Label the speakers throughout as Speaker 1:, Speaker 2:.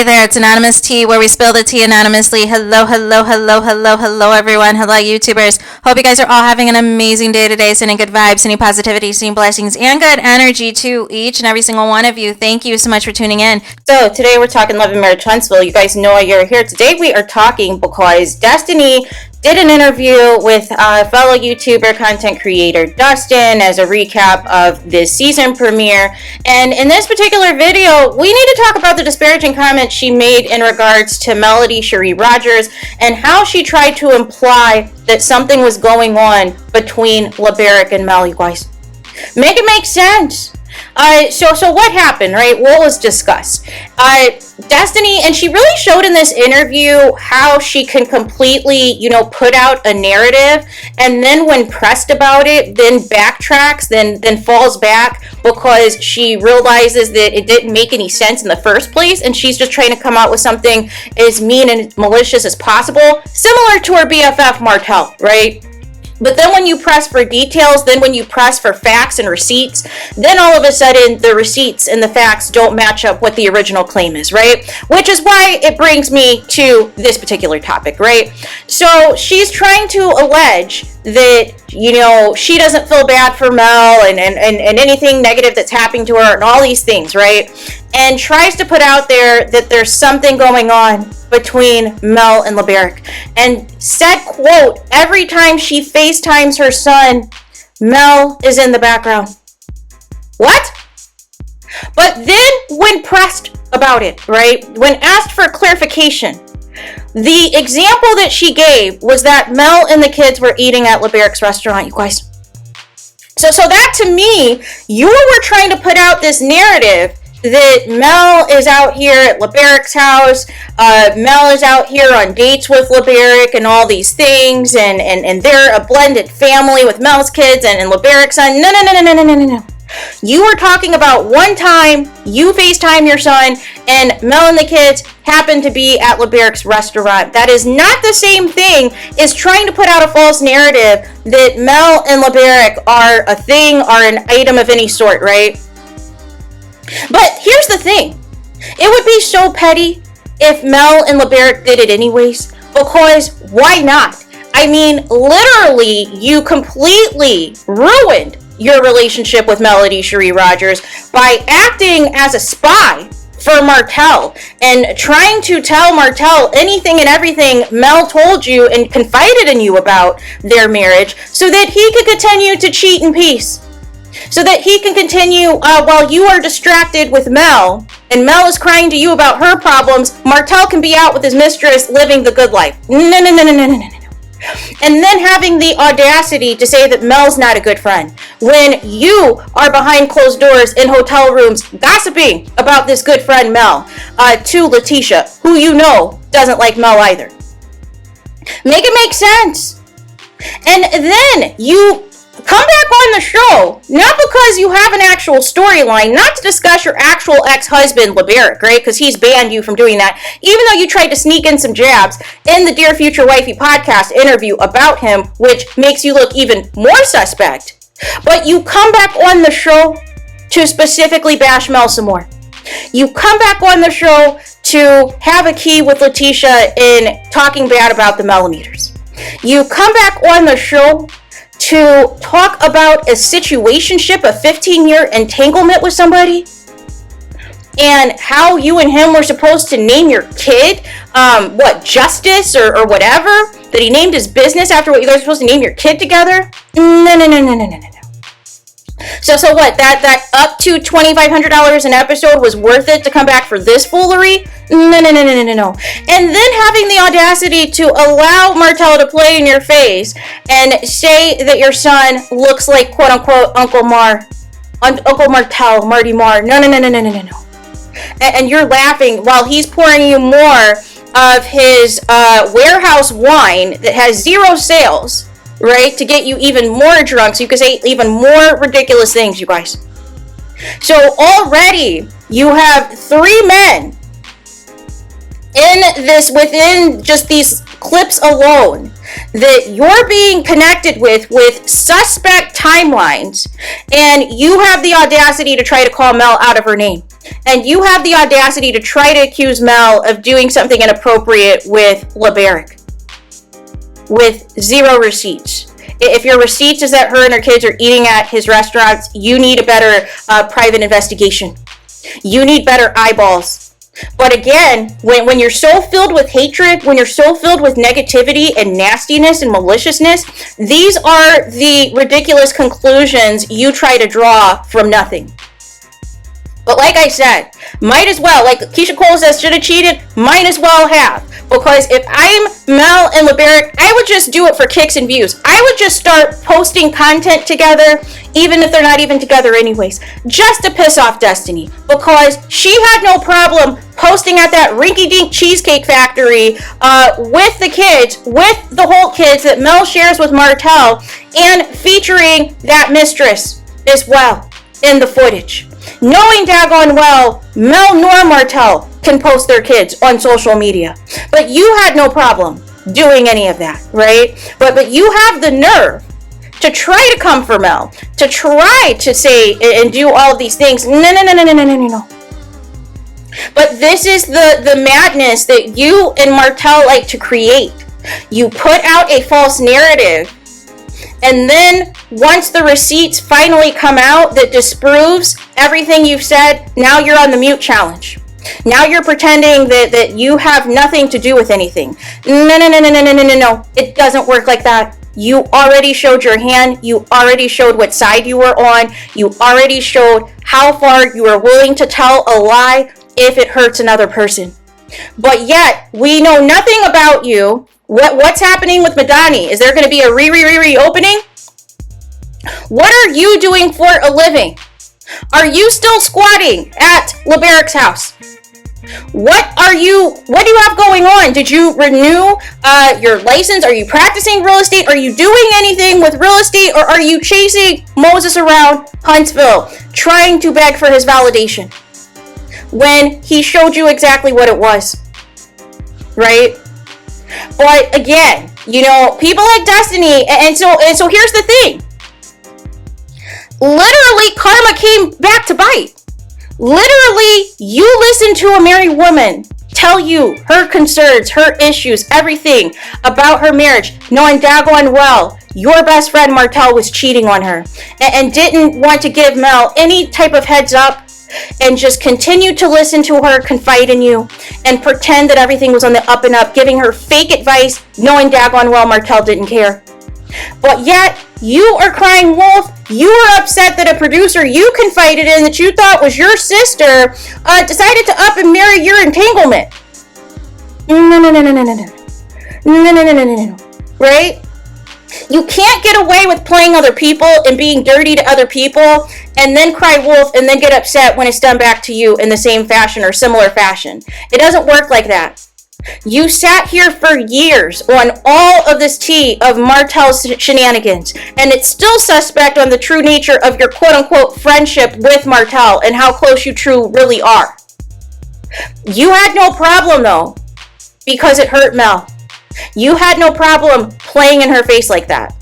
Speaker 1: there, it's Anonymous Tea, where we spill the tea anonymously. Hello, hello, hello, hello, hello, everyone. Hello, YouTubers. Hope you guys are all having an amazing day today, sending good vibes, sending positivity, sending blessings, and good energy to each and every single one of you. Thank you so much for tuning in.
Speaker 2: So today we're talking love and marriage Huntsville. You guys know you're here. Today we are talking because Destiny did an interview with fellow YouTuber content creator Dustin as a recap of this season premiere. And in this particular video, we need to talk about the disparaging comments she made in regards to Melody Cherie Rogers and how she tried to imply that something was going on between LaBerrick and Mel, you guys. Make it make sense. So what happened, right? What was discussed? Destiny, and she really showed in this interview how she can completely, put out a narrative, and then when pressed about it, then backtracks, then falls back because she realizes that it didn't make any sense in the first place, and she's just trying to come out with something as mean and malicious as possible, similar to her BFF Martell, right? But then when you press for details, then when you press for facts and receipts, then all of a sudden the receipts and the facts don't match up what the original claim is, right? Which is why it brings me to this particular topic, right? So she's trying to allege that, she doesn't feel bad for Mel and anything negative that's happening to her and all these things, right? And tries to put out there that there's something going on between Mel and LaBerrick. And said quote, every time she FaceTimes her son, Mel is in the background. What? But then when pressed about it, right? When asked for clarification, the example that she gave was that Mel and the kids were eating at LaBerrick's restaurant, you guys. So that to me, you were trying to put out this narrative that Mel is out here at LaBerrick's house, Mel is out here on dates with LaBerrick and all these things, and they're a blended family with Mel's kids and LaBerrick's son. No. You were talking about one time you FaceTime your son and Mel and the kids happen to be at LaBerrick's restaurant. That is not the same thing as trying to put out a false narrative that Mel and LaBerrick are a thing, are an item of any sort, right? But here's the thing. It would be so petty if Mel and LaBerrick did it anyways, because why not? I mean, literally, you completely ruined your relationship with Melody Cherie Rogers by acting as a spy for Martell and trying to tell Martell anything and everything Mel told you and confided in you about their marriage so that he could continue to cheat in peace. So that he can continue while you are distracted with Mel and Mel is crying to you about her problems, Martell can be out with his mistress living the good life. No. And then having the audacity to say that Mel's not a good friend when you are behind closed doors in hotel rooms gossiping about this good friend Mel to Letitia, who doesn't like Mel either. Make it make sense. And then you come back on the show, not because you have an actual storyline, not to discuss your actual ex-husband, LaBerrick, right? Because he's banned you from doing that, even though you tried to sneak in some jabs in the Dear Future Wifey podcast interview about him, which makes you look even more suspect. But you come back on the show to specifically bash Mel some more. You come back on the show to have a key with Letitia in talking bad about the Millimeters. You come back on the show to talk about a situationship, a 15-year entanglement with somebody, and how you and him were supposed to name your kid, Justice or whatever, that he named his business after what you guys were supposed to name your kid together. No. So what, that up to $2,500 an episode was worth it to come back for this foolery? No. And then having the audacity to allow Martell to play in your face and say that your son looks like quote unquote Uncle Martell, Marty Marr. No. And you're laughing while he's pouring you more of his warehouse wine that has zero sales, right, to get you even more drunk so you can say even more ridiculous things, you guys. So already you have 3 men within just these clips alone that you're being connected with suspect timelines, and you have the audacity to try to call Mel out of her name. And you have the audacity to try to accuse Mel of doing something inappropriate with LaBerrick with zero receipts. If your receipts is that her and her kids are eating at his restaurants, you need a better private investigation. You need better eyeballs. But again, when you're so filled with hatred, when you're so filled with negativity and nastiness and maliciousness, these are the ridiculous conclusions you try to draw from nothing. But like I said, might as well, like Keisha Cole says, should have cheated, might as well have. Because if I'm Mel and LaBerrick, I would just do it for kicks and views. I would just start posting content together, even if they're not even together anyways, just to piss off Destiny. Because she had no problem posting at that rinky-dink cheesecake factory with the kids, with the whole kids that Mel shares with Martell, and featuring that mistress as well in the footage. Knowing daggone well, Mel nor Martell can post their kids on social media. But you had no problem doing any of that, right? But you have the nerve to try to come for Mel, to try to say and do all of these things. No. But this is the madness that you and Martell like to create. You put out a false narrative, and then once the receipts finally come out that disproves everything you've said, now you're on the mute challenge. Now you're pretending that you have nothing to do with anything. No. It doesn't work like that. You already showed your hand. You already showed what side you were on. You already showed how far you were willing to tell a lie if it hurts another person. But yet, we know nothing about you. What's happening with Madani? Is there going to be a reopening? What are you doing for a living? Are you still squatting at LaBerrick's house? What do you have going on? Did you renew your license? Are you practicing real estate? Are you doing anything with real estate? Or are you chasing Moses around Huntsville, trying to beg for his validation when he showed you exactly what it was, right? But again, people like Destiny, and so here's the thing. Literally, karma came back to bite. Literally, you listen to a married woman tell you her concerns, her issues, everything about her marriage, knowing daggone well your best friend Martell was cheating on her and didn't want to give Mel any type of heads up, and just continue to listen to her confide in you and pretend that everything was on the up and up, giving her fake advice, knowing daggone well Martell didn't care. But yet, you are crying wolf. You are upset that a producer you confided in that you thought was your sister decided to up and marry your entanglement. No. Right? You can't get away with playing other people and being dirty to other people and then cry wolf and then get upset when it's done back to you in the same fashion or similar fashion. It doesn't work like that. You sat here for years on all of this tea of Martell's shenanigans, and it's still suspect on the true nature of your quote-unquote friendship with Martell and how close you two really are. You had no problem, though, because it hurt Mel. You had no problem playing in her face like that.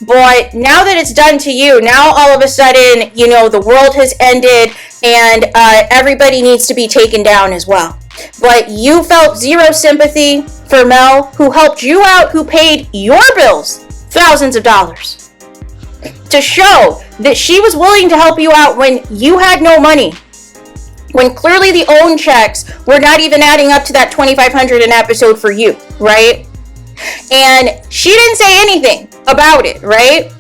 Speaker 2: But now that it's done to you, now all of a sudden, the world has ended and everybody needs to be taken down as well. But you felt zero sympathy for Mel, who helped you out, who paid your bills thousands of dollars to show that she was willing to help you out when you had no money, when clearly the own checks were not even adding up to that $2,500 an episode for you, right? And she didn't say anything about it, right?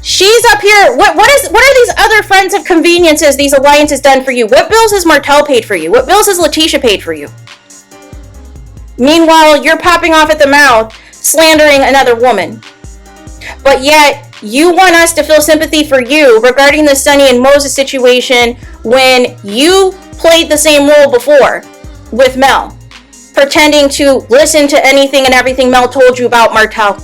Speaker 2: She's up here. What are these other friends of conveniences, these alliances done for you? What bills has Martell paid for you? What bills has Letitia paid for you? Meanwhile, you're popping off at the mouth, slandering another woman. But yet, you want us to feel sympathy for you regarding the Sonny and Moses situation when you played the same role before with Mel, pretending to listen to anything and everything Mel told you about Martell,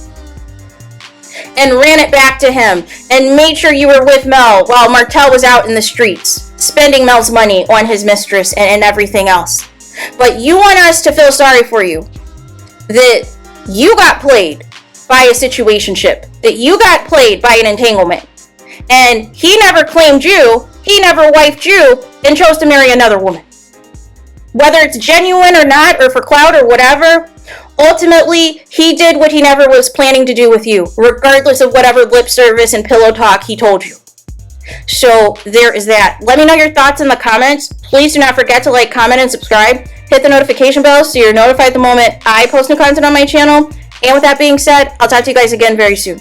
Speaker 2: and ran it back to him and made sure you were with Mel while Martell was out in the streets spending Mel's money on his mistress and everything else. But you want us to feel sorry for you, that you got played by a situationship, that you got played by an entanglement, and he never claimed you, he never wifed you, and chose to marry another woman. Whether it's genuine or not, or for clout or whatever, ultimately, he did what he never was planning to do with you, regardless of whatever lip service and pillow talk he told you. So there is that. Let me know your thoughts in the comments. Please do not forget to like, comment, and subscribe. Hit the notification bell so you're notified the moment I post new content on my channel. And with that being said, I'll talk to you guys again very soon.